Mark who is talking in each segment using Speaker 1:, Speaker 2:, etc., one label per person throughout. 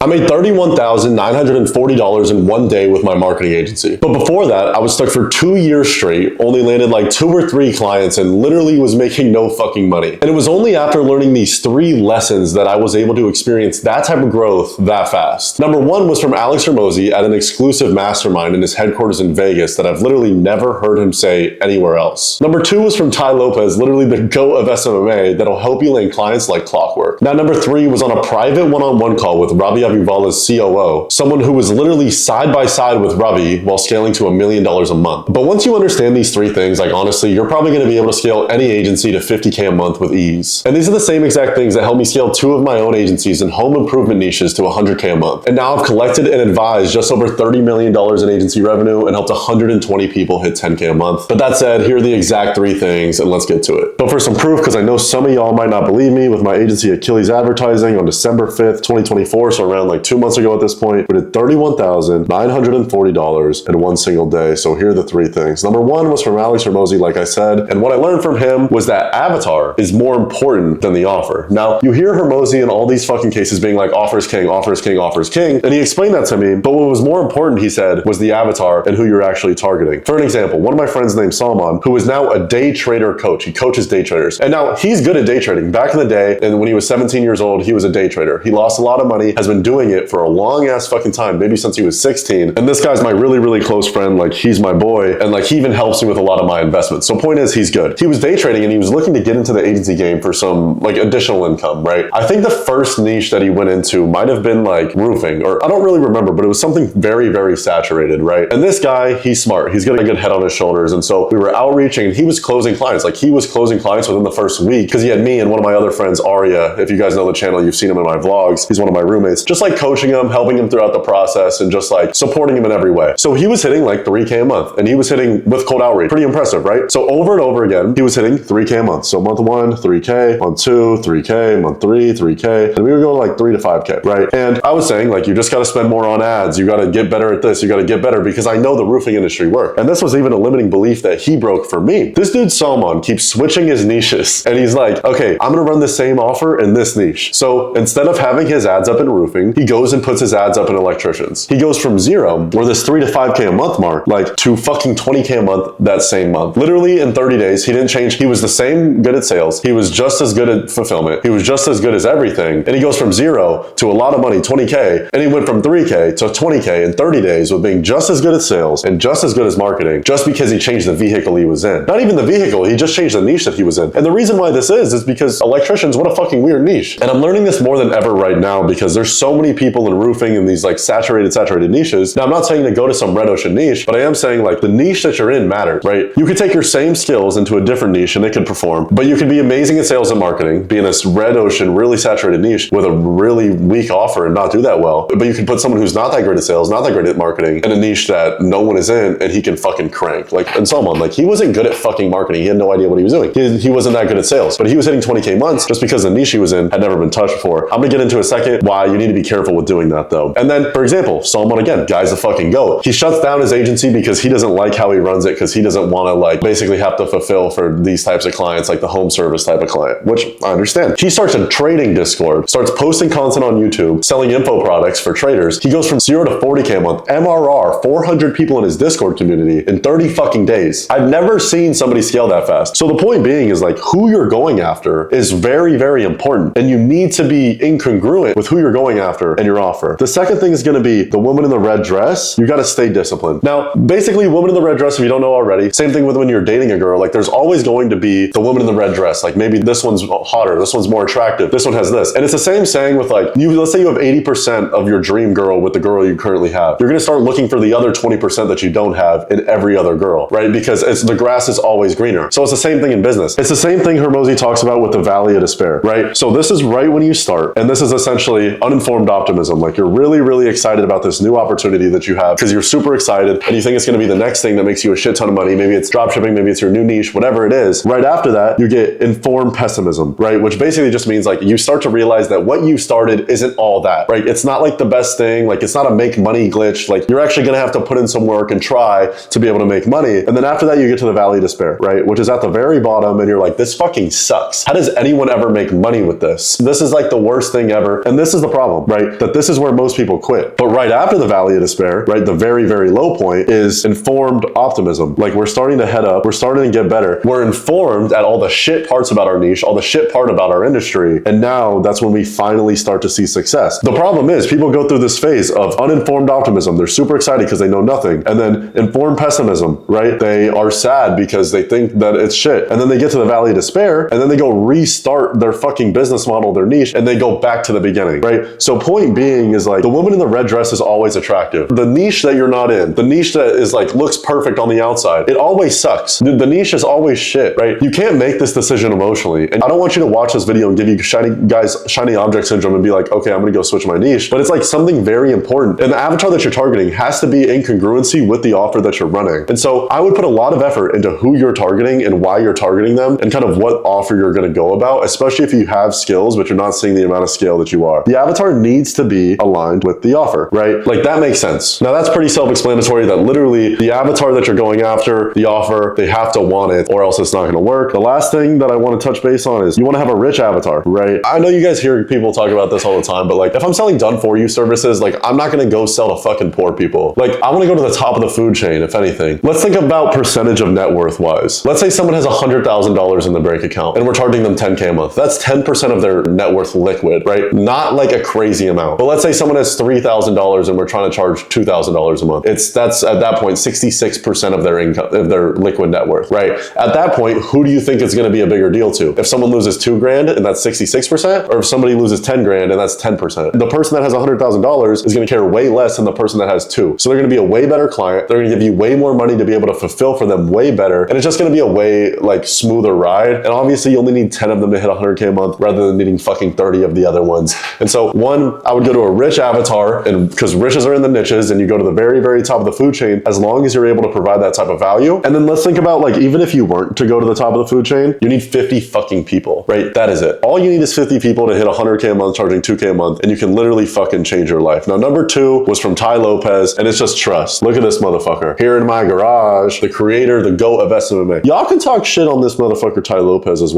Speaker 1: I made $31,940 in one day with my marketing agency. But before that, I was stuck for 2 years straight, only landed like 2 or 3 clients, and literally was making no fucking money. And it was only after learning these 3 lessons that I was able to experience that type of growth that fast. Number 1 was from Alex Hormozi at an exclusive mastermind in his headquarters in Vegas that I've literally never heard him say anywhere else. Number 2 was from Tai Lopez, literally the GOAT of SMMA, that'll help you land clients like clockwork. Now, number 3 was on a private one-on-one call with Ravi Avivala's COO, someone who was literally side by side with Ravi while scaling to $1 million a month. But once you understand these 3 things, like honestly, you're probably going to be able to scale any agency to $50K a month with ease. And these are the same exact things that helped me scale 2 of my own agencies in home improvement niches to $100K a month. And now I've collected and advised just over $30 million in agency revenue and helped 120 people hit $10K a month. But that said, here are the exact 3 things, and let's get to it. But for some proof, because I know some of y'all might not believe me, with my agency Achilles Advertising on December 5th, 2024, so around like 2 months ago at this point, we did $31,940 in one single day. So here are the 3 things. Number 1 was from Alex Hormozi, like I said, and what I learned from him was that avatar is more important than the offer. Now, you hear Hormozi in all these fucking cases being like, offer is king, offer is king, offer is king, and he explained that to me, but what was more important, he said, was the avatar and who you're actually targeting. For an example, one of my friends named Salman, who is now a day trader coach. He coaches day traders, and now he's good at day trading. Back in the day, and when he was 17 years old, he was a day trader. He lost a lot of money, has been doing it for a long ass fucking time, maybe since he was 16. And this guy's my really close friend. Like, he's my boy, and like he even helps me with a lot of my investments. So point is, he's good. He was day trading and he was looking to get into the agency game for some like additional income, right? I think the first niche that he went into might have been like roofing, or I don't really remember, but it was something very saturated, right? And this guy, he's smart. He's got a good head on his shoulders. And so we were outreaching and he was closing clients. Like, he was closing clients within the first week because he had me and one of my other friends, Arya. If you guys know the channel, you've seen him in my vlogs. He's one of my roommates. Just like coaching him, helping him throughout the process, and just like supporting him in every way. So he was hitting like 3K a month, and he was hitting with cold outreach. Pretty impressive, right? So over and over again, he was hitting 3K a month. So month 1, 3K, month 2, 3K, month 3, 3K, and we were going like 3 to 5K, right? And I was saying, like, you just got to spend more on ads. You got to get better at this. You got to get better, because I know the roofing industry worked. And this was even a limiting belief that he broke for me. This dude Salman keeps switching his niches, and he's like, okay, I'm gonna run the same offer in this niche. So instead of having his ads up in roofing, he goes and puts his ads up in electricians. He goes from 0, or this 3 to 5K a month mark, like, to fucking 20K a month that same month. Literally in 30 days, he didn't change. He was the same good at sales. He was just as good at fulfillment. He was just as good as everything. And he goes from 0 to a lot of money, 20K, and he went from 3K to 20K in 30 days with being just as good at sales and just as good as marketing, just because he changed the vehicle he was in. Not even the vehicle, he just changed the niche that he was in. And the reason why this is because electricians, what a fucking weird niche. And I'm learning this more than ever right now, because there's so many people in roofing in these like saturated niches. Now, I'm not saying to go to some red ocean niche, but I am saying like the niche that you're in matters, right? You could take your same skills into a different niche and it could perform, but you could be amazing at sales and marketing, be in this red ocean, really saturated niche with a really weak offer and not do that well. But you can put someone who's not that great at sales, not that great at marketing, in a niche that no one is in, and he can fucking crank. Like, and Salman, like, he wasn't good at fucking marketing. He had no idea what he was doing. He wasn't that good at sales, but he was hitting 20K months just because the niche he was in had never been touched before. I'm gonna get into a second why you need to be careful with doing that though. And then, for example, Salman, again, guy's a fucking goat. He shuts down his agency because he doesn't like how he runs it, because he doesn't want to like basically have to fulfill for these types of clients, like the home service type of client, which I understand. He starts a trading Discord, starts posting content on YouTube, selling info products for traders. He goes from 0 to 40K a month, MRR, 400 people in his Discord community in 30 fucking days. I've never seen somebody scale that fast. So the point being is like, who you're going after is very important, and you need to be incongruent with who you're going after and your offer. The second thing is going to be the woman in the red dress. You got to stay disciplined. Now, basically, woman in the red dress, if you don't know already, same thing with when you're dating a girl. Like, there's always going to be the woman in the red dress. Like, maybe this one's hotter, this one's more attractive, this one has this. And it's the same saying with like, let's say you have 80% of your dream girl with the girl you currently have. You're going to start looking for the other 20% that you don't have in every other girl, right? Because the grass is always greener. So it's the same thing in business. It's the same thing Hormozi talks about with the valley of despair, right? So this is right when you start, and this is essentially uninformed optimism. Like, you're really excited about this new opportunity that you have because you're super excited and you think it's going to be the next thing that makes you a shit ton of money. Maybe it's dropshipping, maybe it's your new niche, whatever it is. Right after that, you get informed pessimism, right? Which basically just means like you start to realize that what you started isn't all that, right? It's not like the best thing. Like, it's not a make money glitch. Like, you're actually going to have to put in some work and try to be able to make money. And then after that, you get to the valley of despair, right? Which is at the very bottom, and you're like, this fucking sucks. How does anyone ever make money with this? This is like the worst thing ever. And this is the problem. right? That this is where most people quit. But right after the valley of despair, right, the very, very low point is informed optimism. Like we're starting to head up, we're starting to get better. We're informed at all the shit parts about our niche, all the shit part about our industry. And now that's when we finally start to see success. The problem is people go through this phase of uninformed optimism. They're super excited because they know nothing. And then informed pessimism, right? They are sad because they think that it's shit. And then they get to the valley of despair and then they go restart their fucking business model, their niche, and they go back to the beginning, right? So point being is like the woman in the red dress is always attractive. The niche that you're not in, the niche that is like looks perfect on the outside, it always sucks. The niche is always shit, right? You can't make this decision emotionally. And I don't want you to watch this video and give you shiny object syndrome and be like, okay, I'm gonna go switch my niche. But it's like something very important. And the avatar that you're targeting has to be in congruency with the offer that you're running. And so I would put a lot of effort into who you're targeting and why you're targeting them and kind of what offer you're gonna go about, especially if you have skills, but you're not seeing the amount of scale that you are. The avatar needs to be aligned with the offer, right? Like that makes sense. Now that's pretty self-explanatory that literally the avatar that you're going after, the offer, they have to want it or else it's not gonna work. The last thing that I wanna touch base on is you wanna have a rich avatar, right? I know you guys hear people talk about this all the time, but like if I'm selling done for you services, like I'm not gonna go sell to fucking poor people. Like I wanna go to the top of the food chain, if anything. Let's think about percentage of net worth wise. Let's say someone has $100,000 in the break account and we're charging them 10K a month. That's 10% of their net worth liquid, right? Not like a crazy amount. But let's say someone has $3,000 and we're trying to charge $2,000 a month. That's at that point 66% of their income, of their liquid net worth, right? At that point, who do you think it's going to be a bigger deal to? If someone loses $2,000 and that's 66%, or if somebody loses $10,000 and that's 10%? The person that has $100,000 is going to care way less than the person that has two. So they're going to be a way better client. They're going to give you way more money to be able to fulfill for them way better, and it's just going to be a way like smoother ride. And obviously, you only need 10 of them to hit 100K a month rather than needing fucking 30 of the other ones. And so, one, I would go to a rich avatar, and because riches are in the niches, and you go to the very, very top of the food chain as long as you're able to provide that type of value. And then let's think about like even if you weren't to go to the top of the food chain, you need 50 fucking people, right? That is it. All you need is 50 people to hit 100K a month, charging 2K a month, and you can literally fucking change your life. Now, number two was from Ty Lopez, and it's just trust. Look at this motherfucker here in my garage, the creator, the GOAT of SMMA. Y'all can talk shit on this motherfucker Ty Lopez as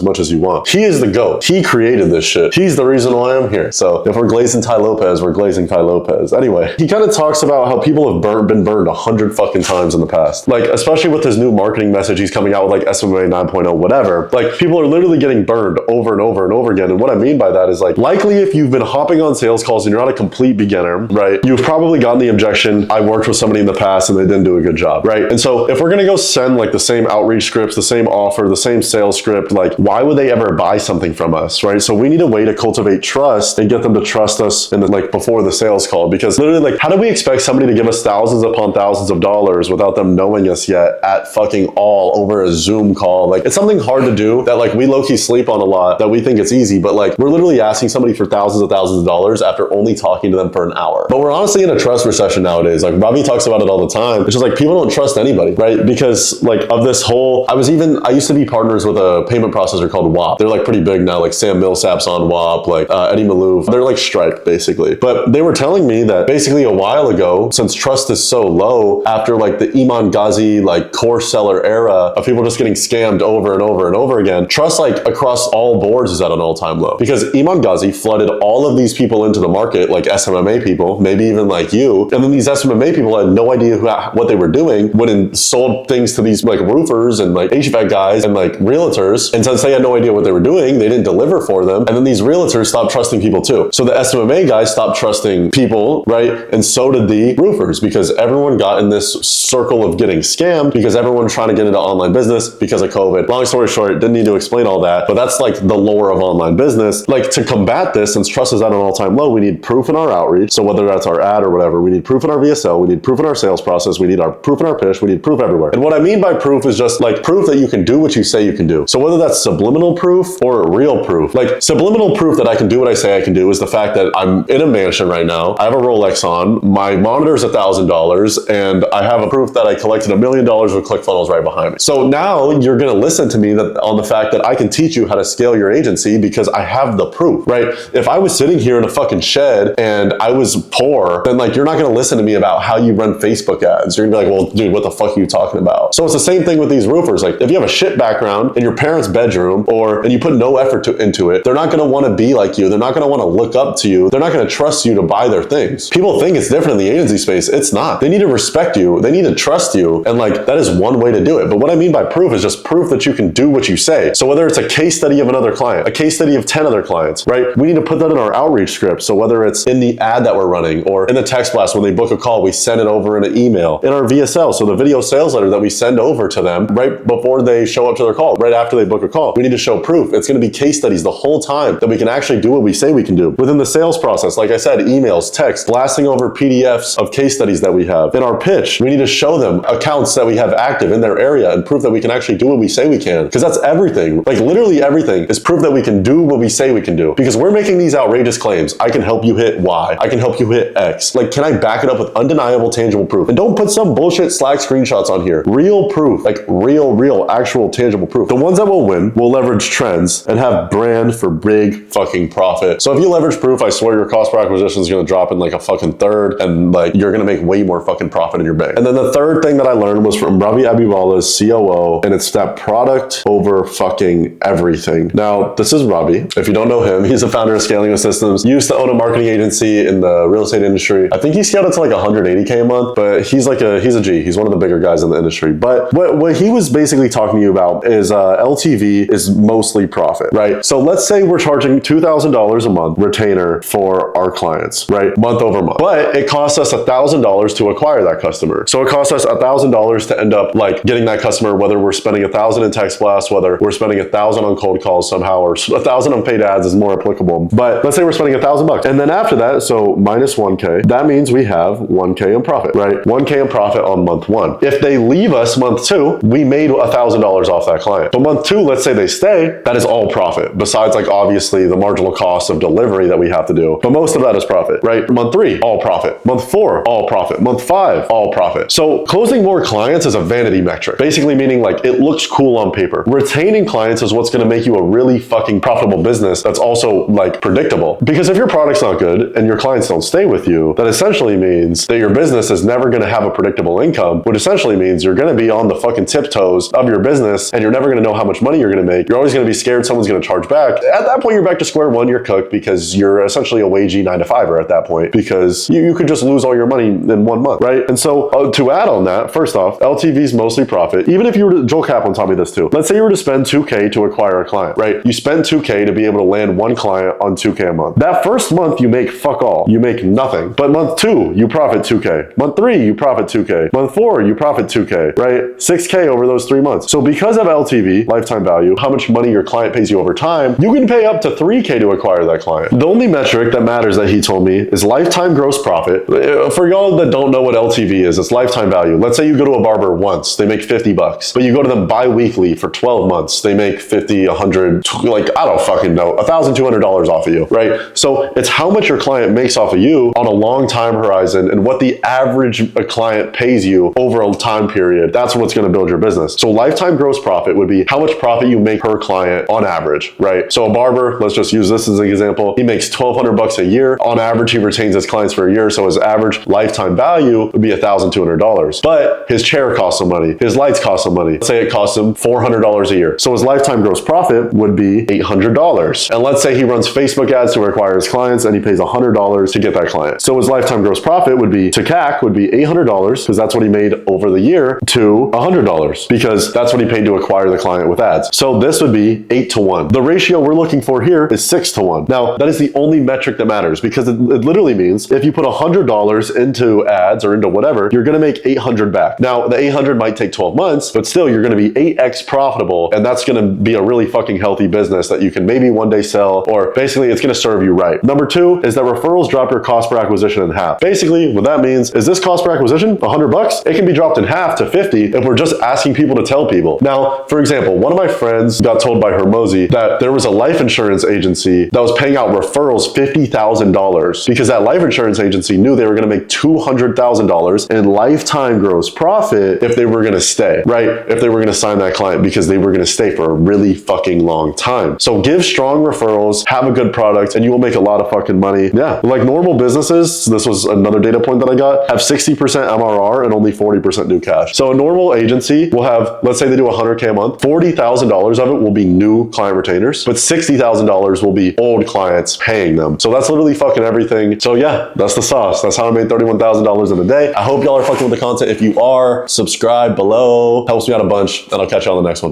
Speaker 1: much as you want. He is the GOAT. He created this shit. He's the reason why I'm here. So if we're glazing Ty Lopez, we're glazing Ty Lopez. Anyway, he kind of talks about how people have been burned 100 fucking times in the past. Like, especially with his new marketing message he's coming out with, like SMMA 9.0, whatever. Like, people are literally getting burned over and over and over again. And what I mean by that is like, likely if you've been hopping on sales calls and you're not a complete beginner, right? You've probably gotten the objection, I worked with somebody in the past and they didn't do a good job, right? And so if we're gonna go send like the same outreach scripts, the same offer, the same sales script, like why would they ever buy something from us, right? So we need a way to cultivate trust and get them to trust us in the, like before the sales call, because literally like how do we expect somebody to give us thousands upon thousands of dollars without them knowing us yet at fucking all over a Zoom call? Like it's something hard to do that like we low-key sleep on a lot, that we think it's easy, but like we're literally asking somebody for thousands of dollars after only talking to them for an hour. But we're honestly in a trust recession nowadays. Like Bobby talks about it all the time. It's just like people don't trust anybody, right? Because like of this whole, I used to be partners with a payment processor called WAP. They're like pretty big now, like Sam Millsap's on WAP, like Eddie Malouf. They're like Stripe basically. But they were telling me that basically a while ago, since trust is so low after like the Iman Ghazi like core seller era of people just getting scammed over and over and over again, trust like across all boards is at an all-time low, because Iman Ghazi flooded all of these people into the market, like SMMA people, maybe even like you, and then these SMMA people had no idea what they were doing, went and sold things to these like roofers and like HVAC guys and like realtors, and since they had no idea what they were doing, they didn't deliver for them, and then these realtors stopped trusting people too. So the SMMA guys stopped trusting people, right? And so did the roofers, because everyone got in this circle of getting scammed because everyone's trying to get into online business because of COVID. Long story short, didn't need to explain all that, but that's like the lore of online business. Like to combat this, since trust is at an all-time low, we need proof in our outreach. So whether that's our ad or whatever, we need proof in our VSL, we need proof in our sales process, we need our proof in our pitch, we need proof everywhere. And what I mean by proof is just like proof that you can do what you say you can do. So whether that's subliminal proof or real proof, like subliminal proof that I can do what I say I can do is the fact that I'm in a mansion right now, I have a Rolex on, my monitor is $1,000, and I have a proof that I collected $1 million with ClickFunnels right behind me. So now you're gonna listen to me on the fact that I can teach you how to scale your agency because I have the proof, right? If I was sitting here in a fucking shed and I was poor, then like you're not gonna listen to me about how you run Facebook ads. You're gonna be like, well, dude, what the fuck are you talking about? So it's the same thing with these roofers. Like if you have a shit background in your parents' bedroom and you put no effort into it, they're not gonna wanna be like you. They're not gonna wanna look up to you, they're not going to trust you to buy their things. People think it's different in the agency space. It's not. They need to respect you. They need to trust you. And like, that is one way to do it. But what I mean by proof is just proof that you can do what you say. So whether it's a case study of another client, a case study of 10 other clients, right? We need to put that in our outreach script. So whether it's in the ad that we're running or in the text blast, when they book a call, we send it over in an email, in our VSL. So the video sales letter that we send over to them right before they show up to their call, right after they book a call, we need to show proof. It's going to be case studies the whole time that we can actually do what we say we can do. Within the sales process, like I said, emails, text, blasting over PDFs of case studies that we have. In our pitch, we need to show them accounts that we have active in their area and proof that we can actually do what we say we can. Because that's everything. Like literally everything is proof that we can do what we say we can do. Because we're making these outrageous claims. I can help you hit Y. I can help you hit X. Like, can I back it up with undeniable, tangible proof? And don't put some bullshit Slack screenshots on here. Real proof, like real, actual, tangible proof. The ones that will win will leverage trends and have brand for big fucking profit. So if you leverage proof, I swear your cost per acquisition is going to drop in like a fucking third, and like you're going to make way more fucking profit in your bank. And then the third thing that I learned was from Ravi Abiwalla's COO, and it's that product over fucking everything. Now, this is Ravi. If you don't know him, he's the founder of Scaling with Systems. He used to own a marketing agency in the real estate industry. I think he scaled it to like 180K a month, but he's a G. He's one of the bigger guys in the industry. But what he was basically talking to you about is LTV is mostly profit, right? So let's say we're charging $2,000 a month retainer for our clients, right? Month over month. But it costs us $1,000 to acquire that customer. So it costs us $1,000 to end up like getting that customer, whether we're spending $1,000 in text blasts, whether we're spending $1,000 on cold calls somehow, or $1,000 on paid ads is more applicable. But let's say we're spending $1,000. And then after that, so minus 1K, that means we have 1K in profit, right? 1K in profit on month one. If they leave us month two, we made $1,000 off that client. But month two, let's say they stay, that is all profit. Besides like obviously the marginal cost of delivery that we have to do. But most of that is profit, right? Month three, all profit. Month four, all profit. Month five, all profit. So closing more clients is a vanity metric. Basically meaning like it looks cool on paper. Retaining clients is what's going to make you a really fucking profitable business that's also like predictable. Because if your product's not good and your clients don't stay with you, that essentially means that your business is never going to have a predictable income, which essentially means you're going to be on the fucking tiptoes of your business and you're never going to know how much money you're going to make. You're always going to be scared someone's going to charge back. At that point, you're back to square one, you're cooked because you're essentially a wagey 9-to-5er at that point because you could just lose all your money in 1 month, right? And so to add on that, first off, LTV is mostly profit. Even if you were to, Joel Kaplan taught me this too. Let's say you were to spend 2K to acquire a client, right? You spend 2K to be able to land one client on 2K a month. That first month, you make fuck all. You make nothing. But month two, you profit 2K. Month three, you profit 2K. Month four, you profit 2K, right? 6K over those 3 months. So because of LTV, lifetime value, how much money your client pays you over time, you can pay up to 3K to acquire that client. The only metric that matters that he told me is lifetime gross profit. For y'all that don't know what LTV is, it's lifetime value. Let's say you go to a barber once, they make $50, but you go to them bi-weekly for 12 months, they make 50, 100, like, I don't fucking know, $1,200 off of you, right? So it's how much your client makes off of you on a long time horizon and what the average client pays you over a time period. That's what's going to build your business. So lifetime gross profit would be how much profit you make per client on average, right? So a barber, let's just use this as an example. He makes $1,200 a year. On average, he retains his clients for a year. So his average lifetime value would be $1,200. But his chair costs some money. His lights cost some money. Let's say it costs him $400 a year. So his lifetime gross profit would be $800. And let's say he runs Facebook ads to acquire his clients and he pays $100 to get that client. So his lifetime gross profit would be, to CAC, would be $800 because that's what he made over the year, to $100 because that's what he paid to acquire the client with ads. So this would be 8-to-1. The ratio we're looking for here is 6-to-1. Now, that is the only metric that matters because it literally means if you put $100 into ads or into whatever, you're going to make 800 back. Now, the 800 might take 12 months, but still you're going to be 8x profitable, and that's going to be a really fucking healthy business that you can maybe one day sell, or basically it's going to serve you right. Number two is that referrals drop your cost per acquisition in half. Basically, what that means is this cost per acquisition, $100, it can be dropped in half to 50 if we're just asking people to tell people. Now, for example, one of my friends got told by Hermosi that there was a life insurance agency that was paying out referrals $50,000 because that life insurance agency knew they were going to make $200,000 in lifetime gross profit if they were going to stay, right? If they were going to sign that client because they were going to stay for a really fucking long time. So give strong referrals, have a good product, and you will make a lot of fucking money. Yeah, like normal businesses, this was another data point that I got, have 60% MRR and only 40% new cash. So a normal agency will have, let's say they do 100K a month, $40,000 of it will be new client retainers, but $60,000 will be old clients paying them. So that's literally fucking everything. So yeah, that's the sauce. That's how I made $31,000 in a day. I hope y'all are fucking with the content. If you are, subscribe below. Helps me out a bunch, and I'll catch you on the next one.